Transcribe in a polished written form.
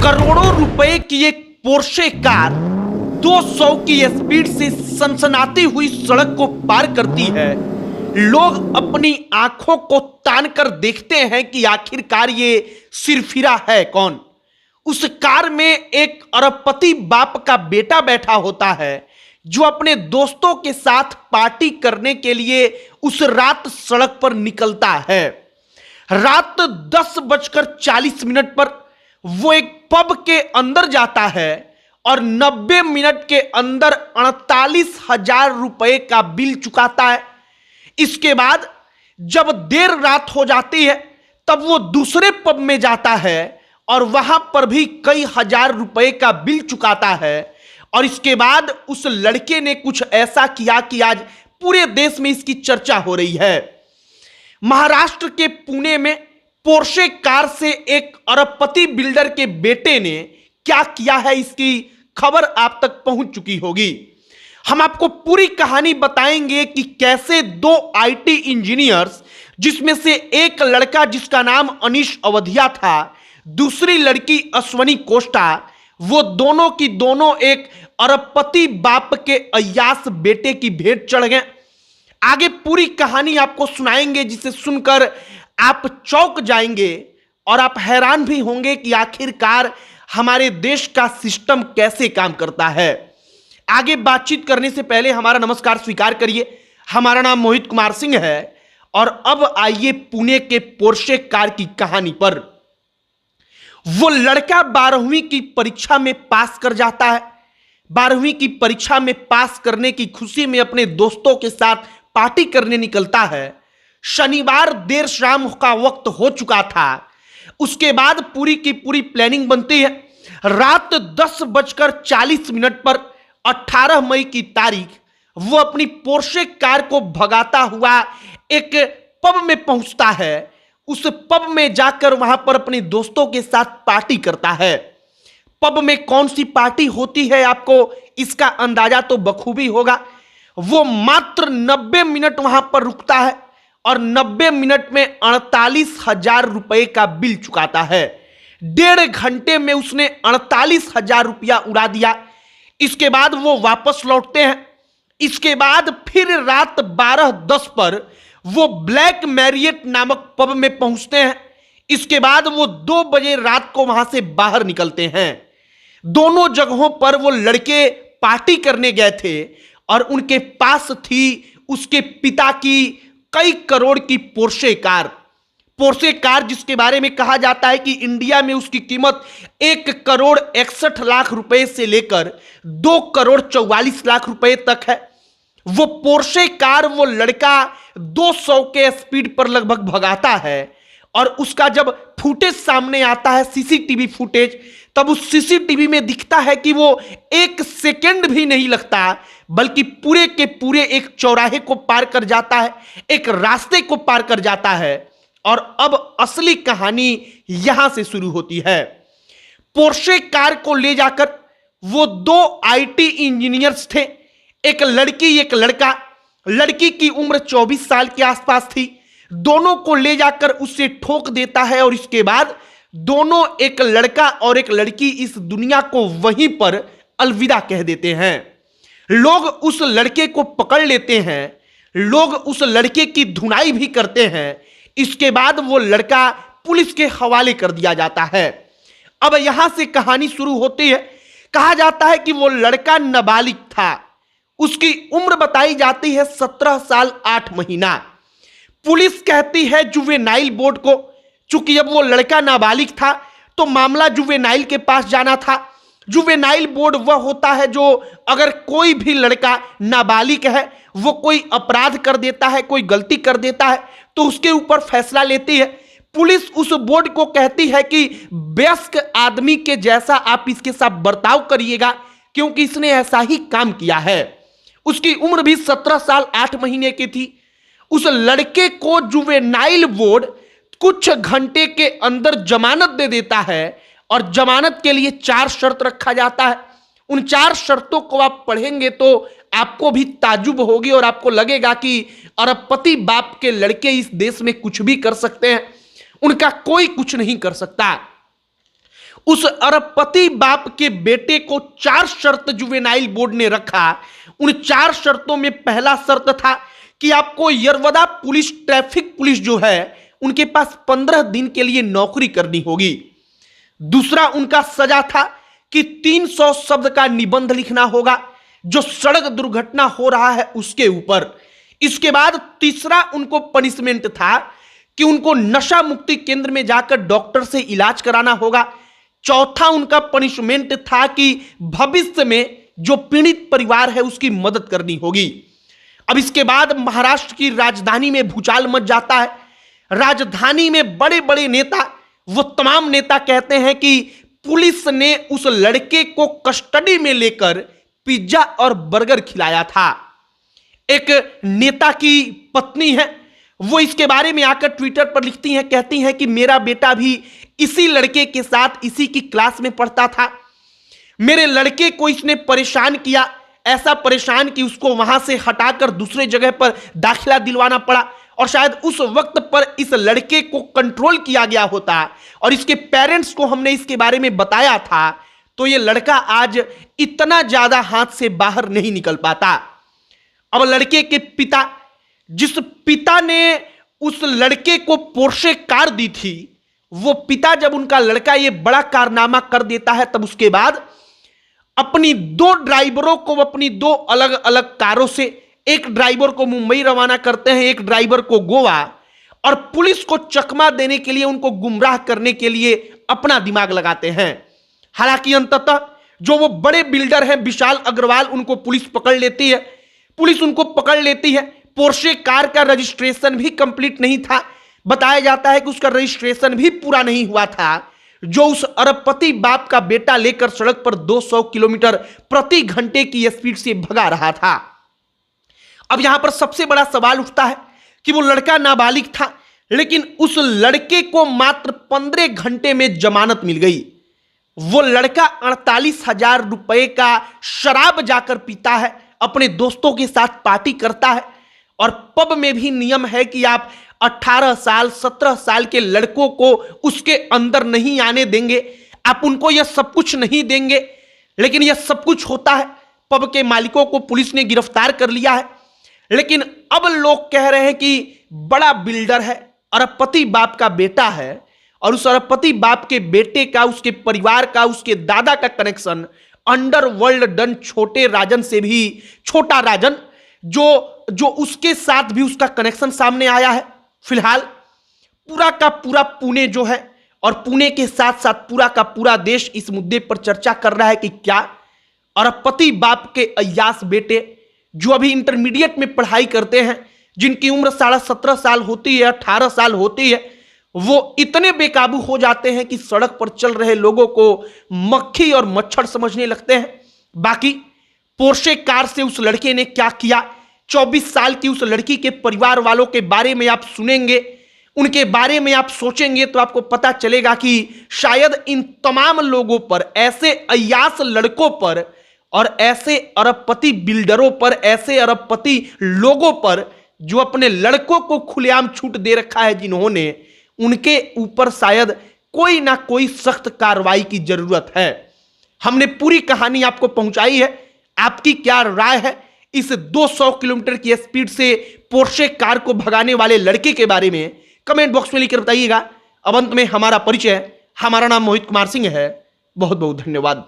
करोड़ों रुपए की एक पोर्शे कार 200 की स्पीड से सनसनाती हुई सड़क को पार करती है। लोग अपनी आंखों को तानकर देखते हैं कि आखिरकार ये सिरफिरा है कौन। उस कार में एक अरबपति बाप का बेटा बैठा होता है जो अपने दोस्तों के साथ पार्टी करने के लिए उस रात सड़क पर निकलता है। रात 10:40 पर वो एक पब के अंदर जाता है और 90 मिनट के अंदर 48,000 रुपए का बिल चुकाता है। इसके बाद जब देर रात हो जाती है तब वो दूसरे पब में जाता है और वहां पर भी कई हजार रुपए का बिल चुकाता है। और इसके बाद उस लड़के ने कुछ ऐसा किया कि आज पूरे देश में इसकी चर्चा हो रही है। महाराष्ट्र के पुणे में पोर्शे कार से एक अरबपति बिल्डर के बेटे ने क्या किया है, इसकी खबर आप तक पहुंच चुकी होगी। हम आपको पूरी कहानी बताएंगे कि कैसे दो आईटी इंजीनियर्स, जिसमें से एक लड़का जिसका नाम अनीश अवधिया था, दूसरी लड़की अश्वनी कोष्टा, वो दोनों की दोनों एक अरबपति बाप के अय्यास बेटे की भेंट चढ़ गए। आगे पूरी कहानी आपको सुनाएंगे जिसे सुनकर आप चौंक जाएंगे और आप हैरान भी होंगे कि आखिरकार हमारे देश का सिस्टम कैसे काम करता है। आगे बातचीत करने से पहले हमारा नमस्कार स्वीकार करिए। हमारा नाम मोहित कुमार सिंह है और अब आइए पुणे के पोर्शे कार की कहानी पर। वो लड़का 12वीं की परीक्षा में पास कर जाता है। 12वीं की परीक्षा में पास करने की खुशी में अपने दोस्तों के साथ पार्टी करने निकलता है। शनिवार देर शाम का वक्त हो चुका था। उसके बाद पूरी की पूरी प्लानिंग बनती है। रात 10:40 पर 18 मई की तारीख वो अपनी पोर्शे कार को भगाता हुआ एक पब में पहुंचता है। उस पब में जाकर वहां पर अपने दोस्तों के साथ पार्टी करता है। पब में कौन सी पार्टी होती है आपको इसका अंदाजा तो बखूबी होगा। वो मात्र 90 मिनट वहां पर रुकता है और 90 मिनट में 48,000 रुपए का बिल चुकाता है। 1.5 घंटे में उसने 48,000 रुपया उड़ा दिया। इसके बाद वो वापस लौटते हैं। इसके बाद फिर रात 12:10 पर वो ब्लैक मैरियट नामक पब में पहुंचते हैं। इसके बाद वो 2 बजे रात को वहां से बाहर निकलते हैं। दोनों जगहों पर वो लड़के पार्टी करने गए थे और उनके पास थी उसके पिता की कई करोड़ की पोर्शे कार जिसके बारे में कहा जाता है कि इंडिया में उसकी कीमत 1,61,00,000 रुपए से लेकर 2,44,00,000 रुपए तक है। वो पोर्शे कार वो लड़का 200 के स्पीड पर लगभग भगाता है और उसका जब फुटेज सामने आता है, सीसीटीवी फुटेज, तब उस सीसीटीवी में दिखता है कि वो 1 सेकेंड भी नहीं लगता बल्कि पूरे के पूरे एक चौराहे को पार कर जाता है, एक रास्ते को पार कर जाता है। और अब असली कहानी यहां से शुरू होती है। पोर्शे कार को ले जाकर वो 2 आईटी इंजीनियर्स थे, एक लड़की एक लड़का। लड़की की उम्र 24 साल के आसपास थी। दोनों को ले जाकर उससे ठोक देता है और इसके बाद दोनों, एक लड़का और एक लड़की, इस दुनिया को वहीं पर अलविदा कह देते हैं। लोग उस लड़के को पकड़ लेते हैं, लोग उस लड़के की धुनाई भी करते हैं। इसके बाद वो लड़का पुलिस के हवाले कर दिया जाता है। अब यहां से कहानी शुरू होती है। कहा जाता है कि वो लड़का नाबालिग था। उसकी उम्र बताई जाती है 17 साल 8 महीना। पुलिस कहती है जुवेनाइल बोर्ड को, चूंकि जब वो लड़का नाबालिग था तो मामला जुवेनाइल के पास जाना था। जुवेनाइल बोर्ड वह होता है जो अगर कोई भी लड़का नाबालिग है, वो कोई अपराध कर देता है, कोई गलती कर देता है, तो उसके ऊपर फैसला लेती है। पुलिस उस बोर्ड को कहती है कि वयस्क आदमी के जैसा आप इसके साथ बर्ताव करिएगा क्योंकि इसने ऐसा ही काम किया है। उसकी उम्र भी 17 साल 8 महीने की थी। उस लड़के को जुवेनाइल बोर्ड कुछ घंटे के अंदर जमानत दे देता है और जमानत के लिए 4 शर्त रखा जाता है। उन 4 शर्तों को आप पढ़ेंगे तो आपको भी ताजुब होगी और आपको लगेगा कि अरबपति बाप के लड़के इस देश में कुछ भी कर सकते हैं, उनका कोई कुछ नहीं कर सकता। उस अरबपति बाप के बेटे को 4 शर्त जुवेनाइल बोर्ड ने रखा। उन 4 शर्तों में पहला शर्त था कि आपको यरवदा पुलिस, ट्रैफिक पुलिस जो है, उनके पास 15 दिन के लिए नौकरी करनी होगी। दूसरा उनका सजा था कि 300 शब्द का निबंध लिखना होगा जो सड़क दुर्घटना हो रहा है उसके ऊपर। इसके बाद तीसरा उनको पनिशमेंट था कि उनको नशा मुक्ति केंद्र में जाकर डॉक्टर से इलाज कराना होगा। चौथा उनका पनिशमेंट था कि भविष्य में जो पीड़ित परिवार है उसकी मदद करनी होगी। अब इसके बाद महाराष्ट्र की राजधानी में भूचाल मच जाता है। राजधानी में बड़े बड़े नेता, वो तमाम नेता कहते हैं कि पुलिस ने उस लड़के को कस्टडी में लेकर पिज्जा और बर्गर खिलाया था। एक नेता की पत्नी है, वो इसके बारे में आकर ट्विटर पर लिखती हैं, कहती हैं कि मेरा बेटा भी इसी लड़के के साथ इसी की क्लास में पढ़ता था। मेरे लड़के को इसने परेशान किया, ऐसा परेशान कि उसको वहां से हटाकर दूसरे जगह पर दाखिला दिलवाना पड़ा। और शायद उस वक्त पर इस लड़के को कंट्रोल किया गया होता और इसके पेरेंट्स को हमने इसके बारे में बताया था, तो ये लड़का आज इतना ज्यादा हाथ से बाहर नहीं निकल पाता। अब लड़के के पिता, जिस पिता ने उस लड़के को पोर्शे कार दी थी, वो पिता जब उनका लड़का ये बड़ा कारनामा कर देता है, तब उसके बाद अपनी 2 ड्राइवरों को अपनी 2 अलग अलग कारों से, एक ड्राइवर को मुंबई रवाना करते हैं, एक ड्राइवर को गोवा, और पुलिस को चकमा देने के लिए, उनको गुमराह करने के लिए अपना दिमाग लगाते हैं। हालांकि अंततः जो वो बड़े बिल्डर हैं विशाल अग्रवाल, उनको पुलिस पकड़ लेती है। पुलिस उनको पकड़ लेती है। पोर्शे कार का रजिस्ट्रेशन भी कंप्लीट नहीं था। बताया जाता है कि उसका रजिस्ट्रेशन भी पूरा नहीं हुआ था, जो उस अरबपति बाप का बेटा लेकर सड़क पर 200 किलोमीटर प्रति घंटे की स्पीड से भगा रहा था। अब यहां पर सबसे बड़ा सवाल उठता है कि वो लड़का नाबालिग था, लेकिन उस लड़के को मात्र 15 घंटे में जमानत मिल गई। वो लड़का 48,000 रुपए का शराब जाकर पीता है, अपने दोस्तों के साथ पार्टी करता है। और पब में भी नियम है कि आप 18 साल 17 साल के लड़कों को उसके अंदर नहीं आने देंगे, आप उनको यह सब कुछ नहीं देंगे। लेकिन यह सब कुछ होता है। पब के मालिकों को पुलिस ने गिरफ्तार कर लिया है। लेकिन अब लोग कह रहे हैं कि बड़ा बिल्डर है, अरबपति बाप का बेटा है, और उस अरबपति बाप के बेटे का, उसके परिवार का, उसके दादा का कनेक्शन अंडरवर्ल्ड डन छोटे राजन से भी छोटा राजन, जो उसके साथ भी उसका कनेक्शन सामने आया है। फिलहाल पूरा का पूरा पुणे जो है, और पुणे के साथ साथ पूरा का पूरा देश इस मुद्दे पर चर्चा कर रहा है कि क्या अरबपति बाप के अय्यास बेटे, जो अभी इंटरमीडिएट में पढ़ाई करते हैं, जिनकी उम्र 17.5 साल होती है, 18 साल होती है, वो इतने बेकाबू हो जाते हैं कि सड़क पर चल रहे लोगों को मक्खी और मच्छर समझने लगते हैं। बाकी पोर्शे कार से उस लड़के ने क्या किया, 24 साल की उस लड़की के परिवार वालों के बारे में आप सुनेंगे, उनके बारे में आप सोचेंगे, तो आपको पता चलेगा कि शायद इन तमाम लोगों पर, ऐसे अय्यास लड़कों पर और ऐसे अरबपति बिल्डरों पर, ऐसे अरबपति लोगों पर जो अपने लड़कों को खुलेआम छूट दे रखा है जिन्होंने, उनके ऊपर शायद कोई ना कोई सख्त कार्रवाई की जरूरत है। हमने पूरी कहानी आपको पहुंचाई है। आपकी क्या राय है इस 200 किलोमीटर की स्पीड से पोर्शे कार को भगाने वाले लड़के के बारे में? कमेंट बॉक्स में लिखकर बताइएगा। अब अंत में हमारा परिचय, हमारा नाम मोहित कुमार सिंह है। बहुत बहुत धन्यवाद।